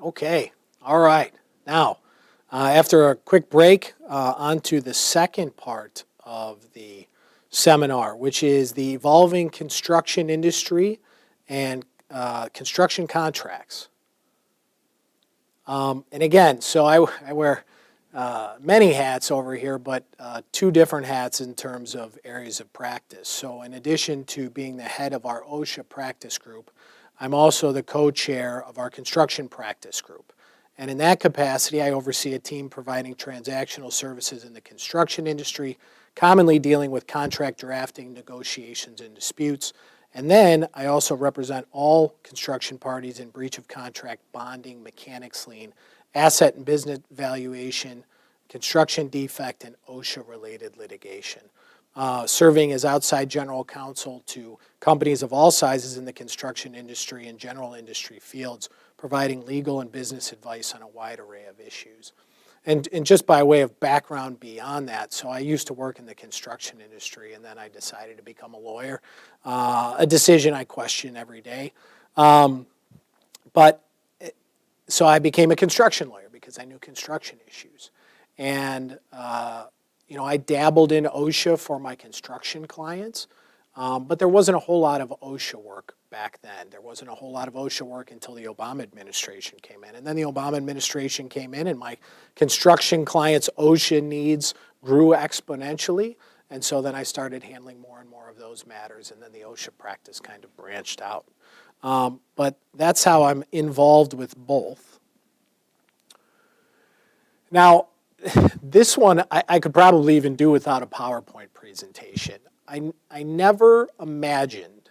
Okay, all right. Now, after a quick break, on to the second part of the seminar, which is the evolving construction industry and construction contracts. And again, so I wear many hats over here, but two different hats in terms of areas of practice. So in addition to being the head of our OSHA practice group, I'm also the co-chair of our construction practice group. And in that capacity, I oversee a team providing transactional services in the construction industry, commonly dealing with contract drafting, negotiations, and disputes. And then I also represent all construction parties in breach of contract bonding, mechanics lien, asset and business valuation, construction defect, and OSHA-related litigation. Serving as outside general counsel to companies of all sizes in the construction industry and general industry fields, providing legal and business advice on a wide array of issues. And just by way of background beyond that, so I used to work in the construction industry, and then I decided to become a lawyer, a decision I question every day. So I became a construction lawyer because I knew construction issues. And, I dabbled in OSHA for my construction clients, but there wasn't a whole lot of OSHA work back then. There wasn't a whole lot of OSHA work until the Obama administration came in. And then the Obama administration came in, and my construction clients' OSHA needs grew exponentially. And so then I started handling more and more of those matters, and then the OSHA practice kind of branched out. But that's how I'm involved with both. Now, this one I could probably even do without a PowerPoint presentation. I never imagined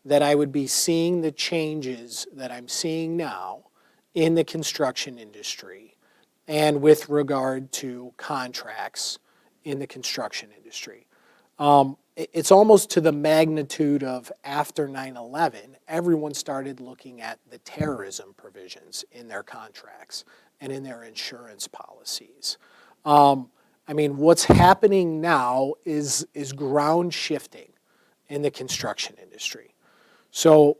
that I would be seeing the changes that I'm seeing now in the construction industry and with regard to contracts in the construction industry. It's almost to the magnitude of after 9/11, everyone started looking at the terrorism provisions in their contracts and in their insurance policies. What's happening now is ground shifting in the construction industry. So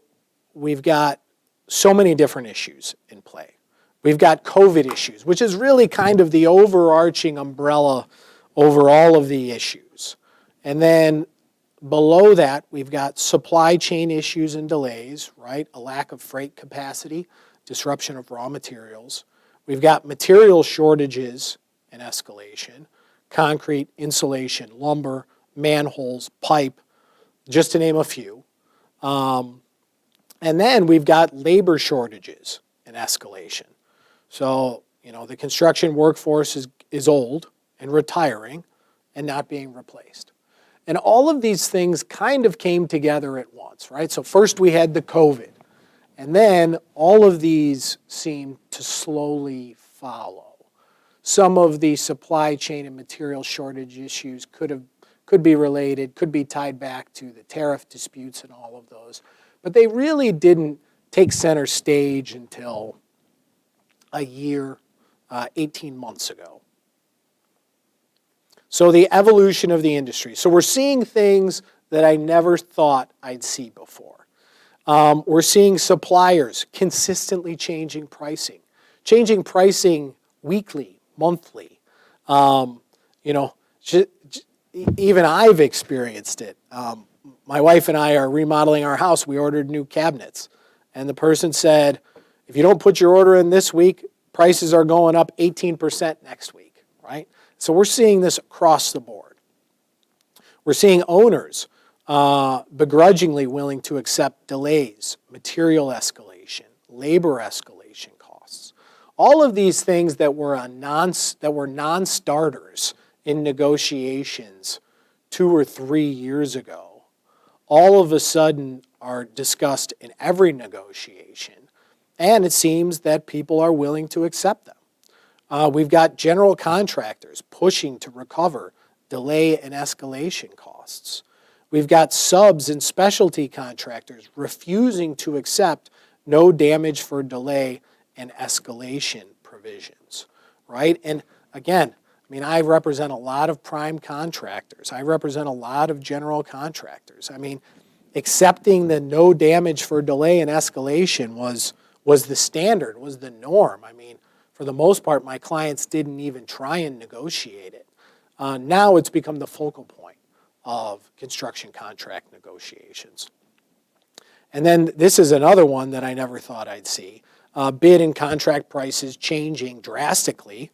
we've got so many different issues in play. We've got COVID issues, which is really kind of the overarching umbrella over all of the issues. And then below that, we've got supply chain issues and delays, right? A lack of freight capacity, disruption of raw materials. We've got material shortages and escalation, concrete, insulation, lumber, manholes, pipe, just to name a few. And then we've got labor shortages and escalation. So, the construction workforce is old and retiring and not being replaced. And all of these things kind of came together at once, right? So first we had the COVID, and then all of these seemed to slowly follow. Some of the supply chain and material shortage issues could be related, could be tied back to the tariff disputes and all of those. But they really didn't take center stage until a year, 18 months ago. So the evolution of the industry. So we're seeing things that I never thought I'd see before. We're seeing suppliers consistently changing pricing weekly, monthly. Even I've experienced it. My wife and I are remodeling our house. We ordered new cabinets. And the person said, if you don't put your order in this week, prices are going up 18% next week, right? So we're seeing this across the board. We're seeing owners begrudgingly willing to accept delays, material escalation, labor escalation costs. All of these things that were non-starters in negotiations 2 or 3 years ago, all of a sudden are discussed in every negotiation, and it seems that people are willing to accept them. We've got general contractors pushing to recover delay and escalation costs. We've got subs and specialty contractors refusing to accept no damage for delay and escalation provisions, right? And again, I represent a lot of prime contractors. I represent a lot of general contractors. Accepting the no damage for delay and escalation was was the standard, was the norm. I mean, for the most part, my clients didn't even try and negotiate it. Now it's become the focal point of construction contract negotiations. And then this is another one that I never thought I'd see. Bid and contract prices changing drastically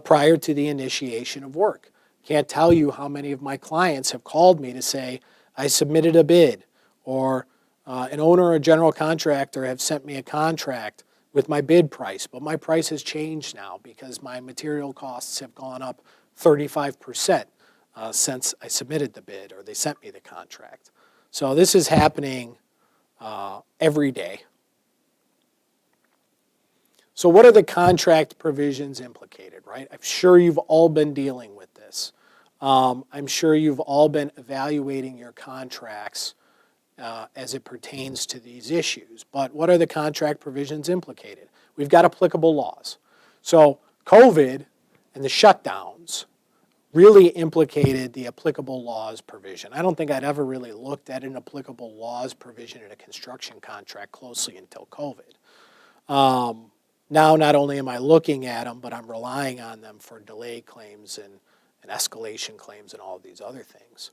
prior to the initiation of work. Can't tell you how many of my clients have called me to say, I submitted a bid, or an owner or general contractor have sent me a contract with my bid price, but my price has changed now because my material costs have gone up 35% since I submitted the bid or they sent me the contract. So this is happening every day. So what are the contract provisions implicated, right? I'm sure you've all been dealing with this. I'm sure you've all been evaluating your contracts as it pertains to these issues. But what are the contract provisions implicated? We've got applicable laws. So COVID and the shutdowns really implicated the applicable laws provision. I don't think I'd ever really looked at an applicable laws provision in a construction contract closely until COVID. Now, not only am I looking at them, but I'm relying on them for delay claims and escalation claims and all of these other things.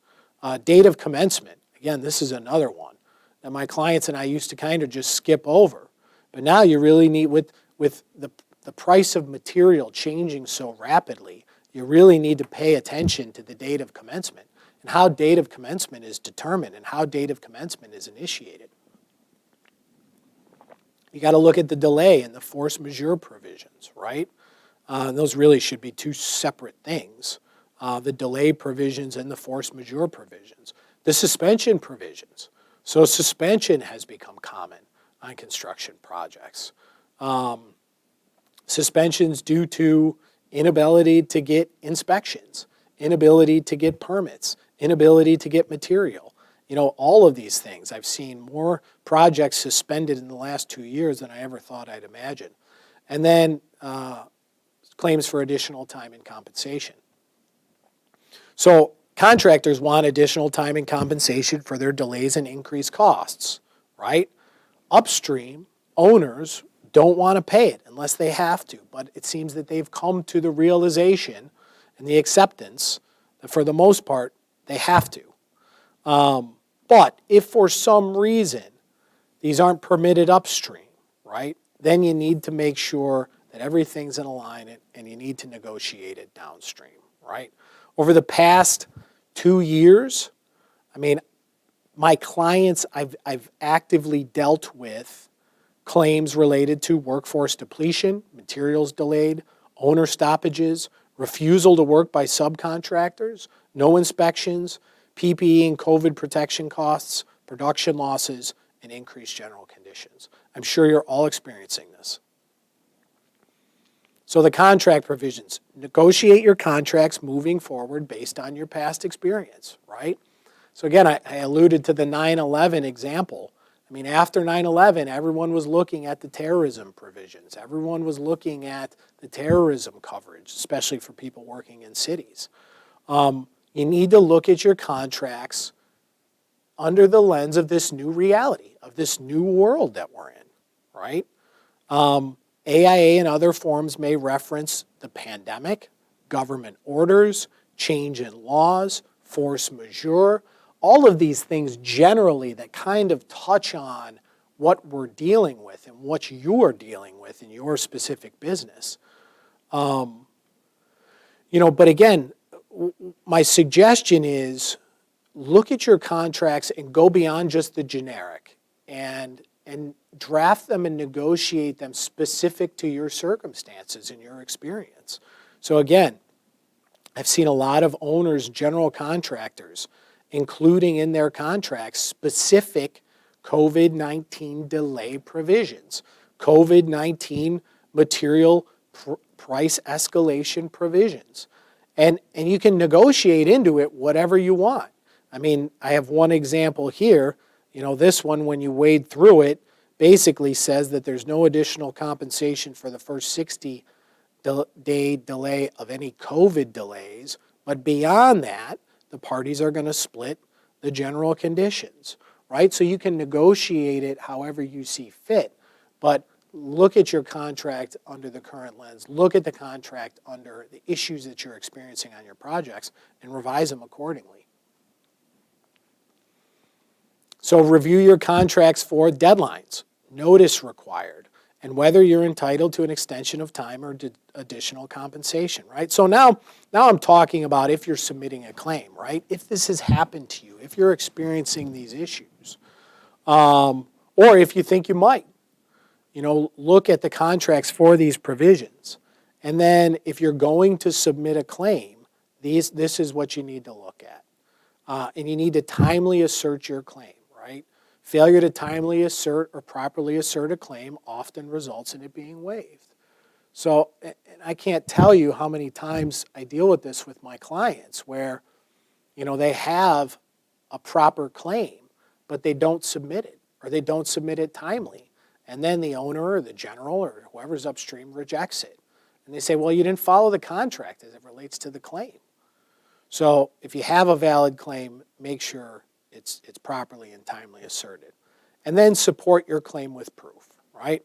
Date of commencement. Again, this is another one that my clients and I used to kind of just skip over. But now you really need, with the price of material changing so rapidly, you really need to pay attention to the date of commencement and how date of commencement is determined and how date of commencement is initiated. You got to look at the delay and the force majeure provisions, right? Those really should be two separate things. The delay provisions and the force majeure provisions. The suspension provisions. So suspension has become common on construction projects. Suspensions due to inability to get inspections, inability to get permits, inability to get material. You know, all of these things. I've seen more projects suspended in the last 2 years than I ever thought I'd imagine. And then claims for additional time and compensation. So contractors want additional time and compensation for their delays and increased costs, right? Upstream, owners don't want to pay it unless they have to, but it seems that they've come to the realization and the acceptance that for the most part, they have to. But if for some reason these aren't permitted upstream, right, then you need to make sure that everything's in alignment and you need to negotiate it downstream, right? Over the past 2 years, I mean, my clients, I've actively dealt with claims related to workforce depletion, materials delayed, owner stoppages, refusal to work by subcontractors, no inspections, PPE and COVID protection costs, production losses, and increased general conditions. I'm sure you're all experiencing this. So the contract provisions. Negotiate your contracts moving forward based on your past experience, right? So again, I alluded to the 9/11 example. I mean, after 9/11, everyone was looking at the terrorism provisions. Everyone was looking at the terrorism coverage, especially for people working in cities. You need to look at your contracts under the lens of this new reality, of this new world that we're in, right? AIA and other forms may reference the pandemic, government orders, change in laws, force majeure, all of these things generally that kind of touch on what we're dealing with and what you are dealing with in your specific business. But again, my suggestion is look at your contracts and go beyond just the generic and draft them and negotiate them specific to your circumstances and your experience. So again, I've seen a lot of owners, general contractors, including in their contracts specific COVID-19 delay provisions, COVID-19 material price escalation provisions. And you can negotiate into it whatever you want. I mean, I have one example here. This one, when you wade through it, basically says that there's no additional compensation for the first 60-day delay of any COVID delays. But beyond that, the parties are going to split the general conditions, right? So you can negotiate it however you see fit. But look at your contract under the current lens, look at the contract under the issues that you're experiencing on your projects, and revise them accordingly. So review your contracts for deadlines, notice required, and whether you're entitled to an extension of time or additional compensation, right? So now I'm talking about if you're submitting a claim, right? If this has happened to you, if you're experiencing these issues, or if you think you might, look at the contracts for these provisions. And then if you're going to submit a claim, this is what you need to look at. And you need to timely assert your claim, right? Failure to timely assert or properly assert a claim often results in it being waived. So, and I can't tell you how many times I deal with this with my clients where, they have a proper claim, but they don't submit it, or they don't submit it timely. And then the owner or the general or whoever's upstream rejects it. And they say, well, you didn't follow the contract as it relates to the claim. So if you have a valid claim, make sure it's properly and timely asserted. And then support your claim with proof, right?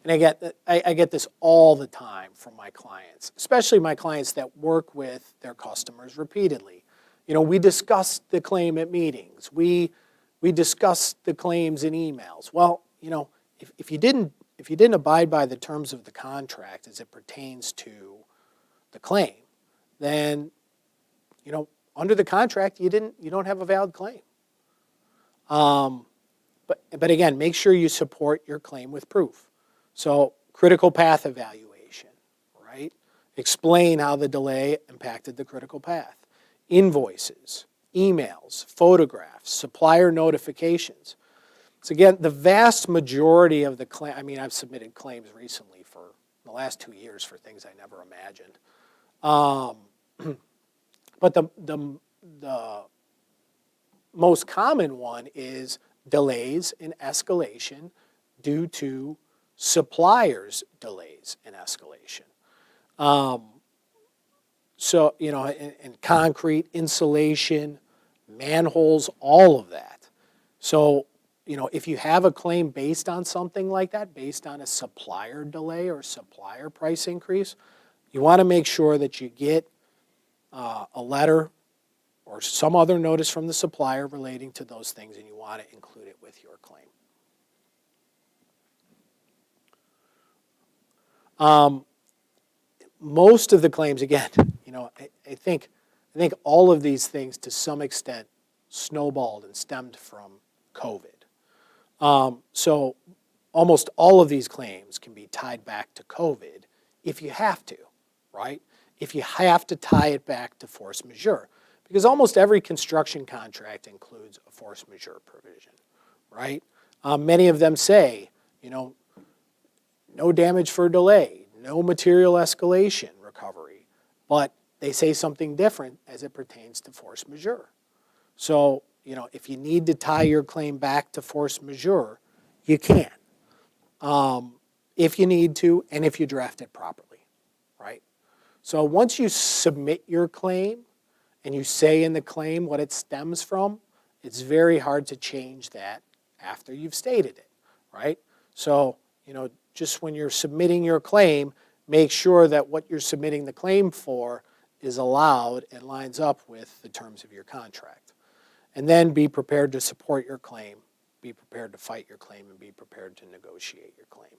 And I get this all the time from my clients, especially my clients that work with their customers repeatedly. We discuss the claim at meetings. We discuss the claims in emails. Well, if you didn't abide by the terms of the contract as it pertains to the claim, then under the contract you don't have a valid claim. But again, make sure you support your claim with proof. So critical path evaluation, right? Explain how the delay impacted the critical path. Invoices, emails, photographs, supplier notifications. So again, the vast majority of the claim, I've submitted claims recently for the last 2 years for things I never imagined. But the most common one is delays in escalation due to suppliers' delays in escalation. So, in concrete, insulation, manholes, all of that. So, if you have a claim based on something like that, based on a supplier delay or supplier price increase, you want to make sure that you get a letter or some other notice from the supplier relating to those things, and you want to include it with your claim. Most of the claims, again, I think all of these things to some extent snowballed and stemmed from COVID. So almost all of these claims can be tied back to COVID if you have to, right? If you have to tie it back to force majeure. Because almost every construction contract includes a force majeure provision, right? Many of them say, no damage for delay, no material escalation recovery, but they say something different as it pertains to force majeure. So, if you need to tie your claim back to force majeure, you can, if you need to and if you draft it properly, right? So once you submit your claim and you say in the claim what it stems from, it's very hard to change that after you've stated it, right? So, just when you're submitting your claim, make sure that what you're submitting the claim for is allowed and lines up with the terms of your contract. And then be prepared to support your claim, be prepared to fight your claim, and be prepared to negotiate your claim.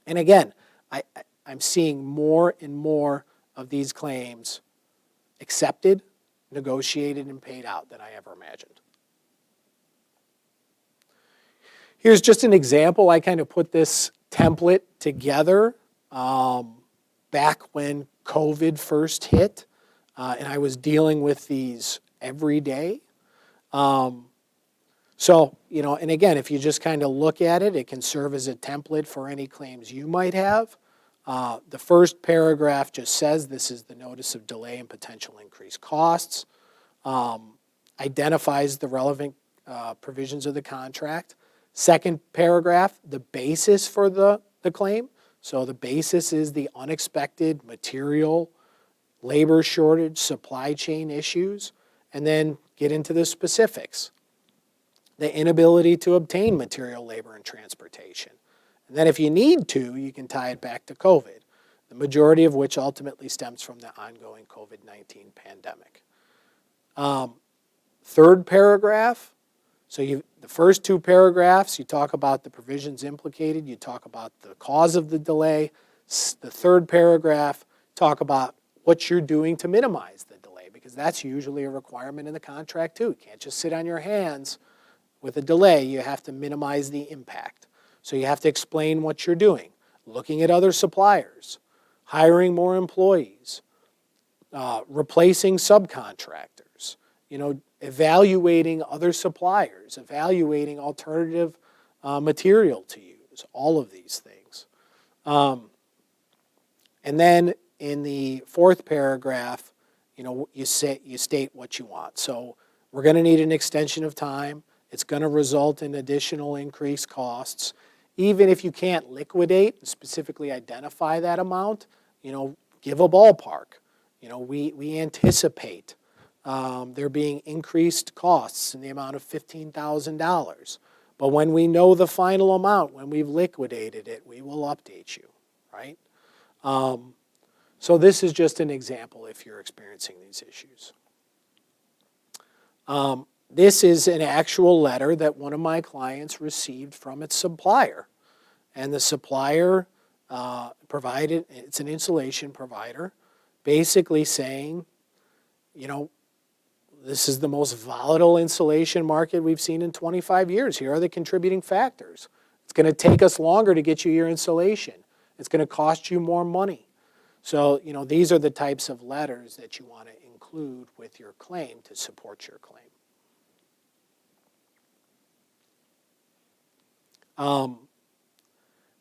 And again, I'm seeing more and more of these claims accepted, negotiated, and paid out than I ever imagined. Here's just an example. I kind of put this template together back when COVID first hit, and I was dealing with these every day. So, and again, if you just kind of look at it, it can serve as a template for any claims you might have. The first paragraph just says this is the notice of delay and potential increased costs, identifies the relevant provisions of the contract. Second paragraph, the basis for the claim. So the basis is the unexpected material, labor shortage, supply chain issues, and then get into the specifics. the inability to obtain material, labor, and transportation. And then if you need to, you can tie it back to COVID, the majority of which ultimately stems from the ongoing COVID-19 pandemic. Third paragraph, so the first two paragraphs, you talk about the provisions implicated, you talk about the cause of the delay. The third paragraph, talk about what you're doing to minimize the delay, because that's usually a requirement in the contract too. You can't just sit on your hands with a delay. You have to minimize the impact. So you have to explain what you're doing, looking at other suppliers, hiring more employees, replacing subcontractors, evaluating other suppliers, evaluating alternative material to use, all of these things. And then in the fourth paragraph, you state what you want. So we're going to need an extension of time. It's going to result in additional increased costs. Even if you can't liquidate and specifically identify that amount, give a ballpark. We anticipate there being increased costs in the amount of $15,000. But when we know the final amount, when we've liquidated it, we will update you, right? So this is just an example if you're experiencing these issues. This is an actual letter that one of my clients received from its supplier. And the supplier provided, it's an insulation provider, basically saying, this is the most volatile insulation market we've seen in 25 years. Here are the contributing factors. It's going to take us longer to get you your insulation. It's going to cost you more money. So, these are the types of letters that you want to include with your claim to support your claim.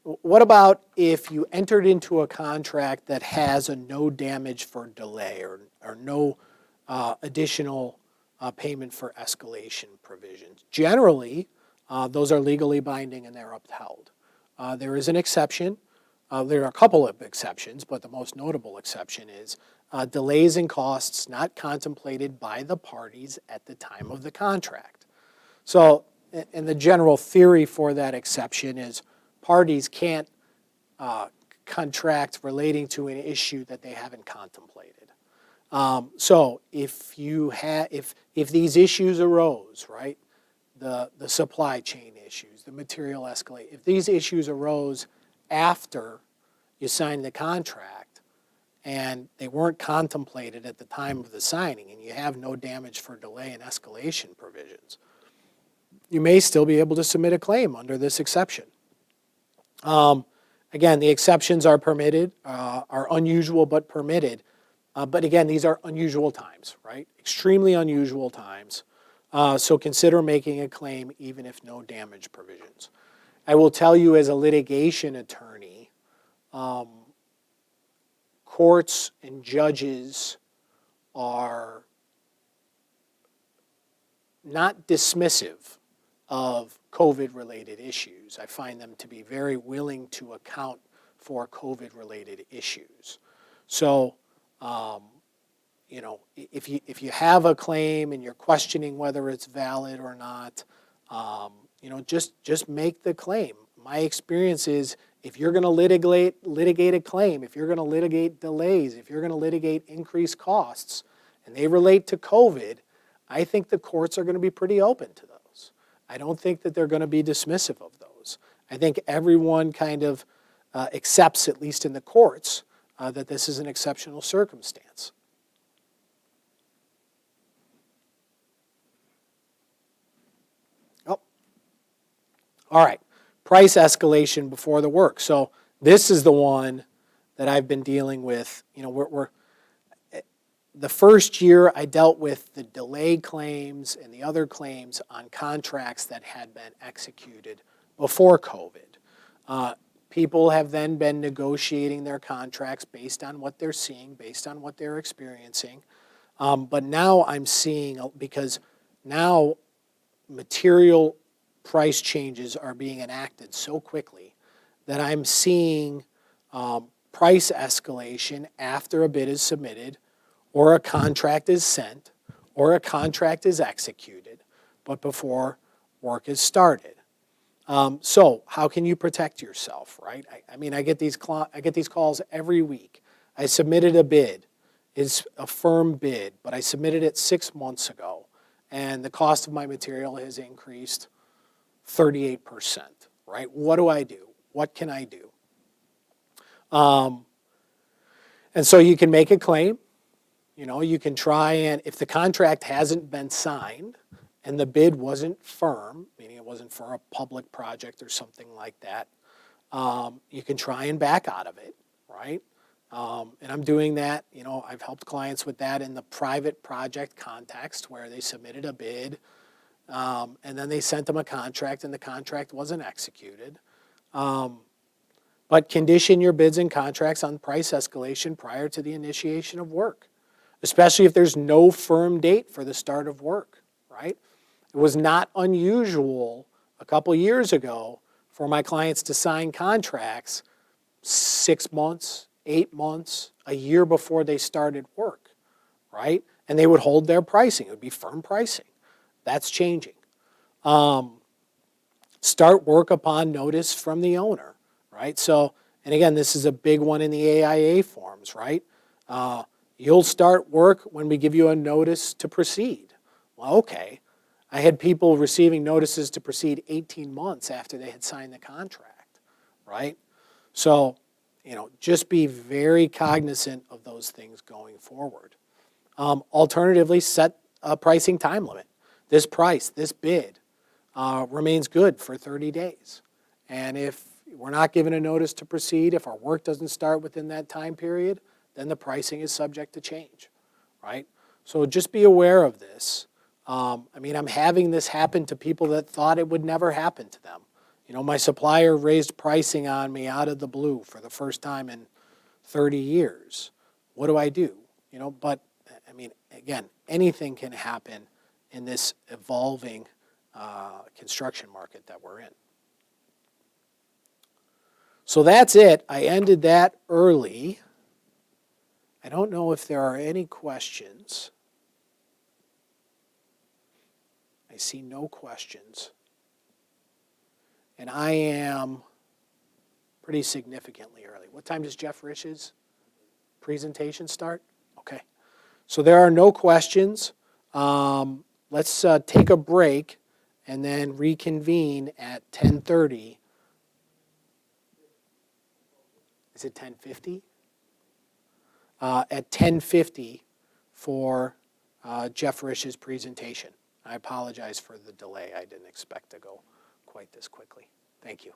What about if you entered into a contract that has a no damage for delay or no additional payment for escalation provisions? Generally, those are legally binding and they're upheld. There is an exception. There are a couple of exceptions, but the most notable exception is delays in costs not contemplated by the parties at the time of the contract. So, and the general theory for that exception is parties can't contract relating to an issue that they haven't contemplated. So if these issues arose, right, the supply chain issues, the material escalate, if these issues arose after you signed the contract and they weren't contemplated at the time of the signing and you have no damage for delay and escalation provisions, you may still be able to submit a claim under this exception. Again, the exceptions are permitted, are unusual but permitted. But again, these are unusual times, right? Extremely unusual times. So consider making a claim even if no damage provisions. I will tell you as a litigation attorney, courts and judges are not dismissive of COVID-related issues. I find them to be very willing to account for COVID-related issues. So, if you have a claim and you're questioning whether it's valid or not, just make the claim. My experience is if you're going to litigate a claim, if you're going to litigate delays, if you're going to litigate increased costs, and they relate to COVID, I think the courts are going to be pretty open to those. I don't think that they're going to be dismissive of those. I think everyone kind of accepts, at least in the courts, that this is an exceptional circumstance. Oh, all right. Price escalation before the work. So this is the one that I've been dealing with. The first year I dealt with the delay claims and the other claims on contracts that had been executed before COVID. People have then been negotiating their contracts based on what they're seeing, based on what they're experiencing. But now I'm seeing, because now material price changes are being enacted so quickly that I'm seeing price escalation after a bid is submitted or a contract is sent or a contract is executed, but before work has started. So how can you protect yourself, right? I mean, I get these calls every week. I submitted a bid. It's a firm bid, but I submitted it 6 months ago, and the cost of my material has increased 38%, right? What do I do? What can I do? And so you can make a claim. You know, you can try and, if the contract hasn't been signed and the bid wasn't firm, meaning it wasn't for a public project or something like that, you can try and back out of it, right? And I'm doing that, you know, I've helped clients with that in the private project context where they submitted a bid and then they sent them a contract and the contract wasn't executed. But condition your bids and contracts on price escalation prior to the initiation of work, especially if there's no firm date for the start of work, right? It was not unusual a couple years ago for my clients to sign contracts 6 months, 8 months, a year before they started work, right? And they would hold their pricing. It would be firm pricing. That's changing. Start work upon notice from the owner, right? So, and again, this is a big one in the AIA forms, right? You'll start work when we give you a notice to proceed. Well, okay. I had people receiving notices to proceed 18 months after they had signed the contract, right? So, you know, just be very cognizant of those things going forward. Alternatively, set a pricing time limit. This price, this bid, remains good for 30 days. And if we're not given a notice to proceed, if our work doesn't start within that time period, then the pricing is subject to change, right? So just be aware of this. I mean, I'm having this happen to people that thought it would never happen to them. You know, my supplier raised pricing on me out of the blue for the first time in 30 years. What do I do? You know, but I mean, again, anything can happen in this evolving construction market that we're in. So that's it. I ended that early. I don't know if there are any questions. I see no questions. And I am pretty significantly early. What time does Jeff Rich's presentation start? Okay. So there are no questions. Let's take a break and then reconvene at 10:30. Is it 10:50? At 10:50 for Jeff Rich's presentation. I apologize for the delay. I didn't expect to go quite this quickly. Thank you.